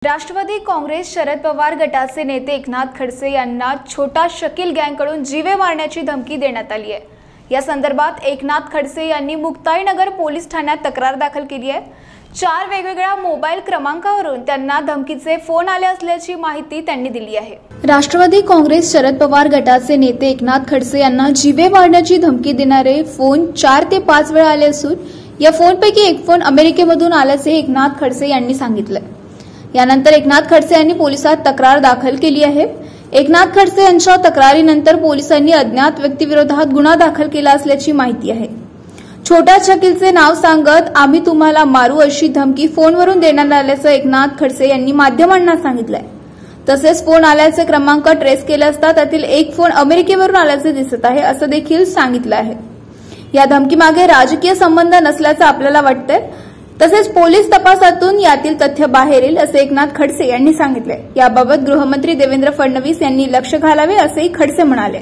राष्ट्रवादी काँग्रेस शरद पवार गटाचे नेते एकनाथ खडसे यांना छोटा शकील गँगकडून जीवे मारण्याची धमकी देण्यात आली आहे। या संदर्भात एकनाथ खडसे यांनी मुक्ताईनगर पोलीस ठाण्यात तक्रार दाखल केली आहे। 4 वेगवेगळ्या मोबाईल क्रमांकावरून त्यांना धमकीचे फोन आले असल्याची माहिती त्यांनी दिली आहे। राष्ट्रवादी काँग्रेस शरद पवार गटाचे नेते एकनाथ खडसे यांना जीवे मारण्याची धमकी देणारे फोन 4 ते 5 वेळा आले असून या फोनपैकी एक फोन अमेरिकेमधून आल्याचे एकनाथ खडसे यांनी सांगितले। यानंतर एकनाथ खडसे यांनी पोलिसात तक्रार दाखल केली आहे। एकनाथ खडसे यांच्या तक्रारीनंतर पोलिसांनी अज्ञात व्यक्तीविरोधात गुन्हा दाखल केला असल्याची माहिती आहे। छोटा शकीलचे नाव सांगत आम्ही तुम्हाला मारू अशी धमकी फोनवरून देण्यात आल्याचं एकनाथ खडसे यांनी माध्यमांना सांगितलंय। तसेच फोन आल्याचे क्रमांक ट्रेस केले असता त्यातील एक फोन अमेरिकेवरून आल्याचे दिसत आहे असं देखील सांगितलं आहे। या धमकीमागे राजकीय संबंध नसल्याचं आपल्याला वाटतंय। तसेच पोलीस तपासातून यातील तथ्य बाहेर येईल असे एकनाथ खडसे यांनी सांगितले। याबाबत गृहमंत्री देवेंद्र फडणवीस यांनी लक्ष घालावे असेही खडसे म्हणाले।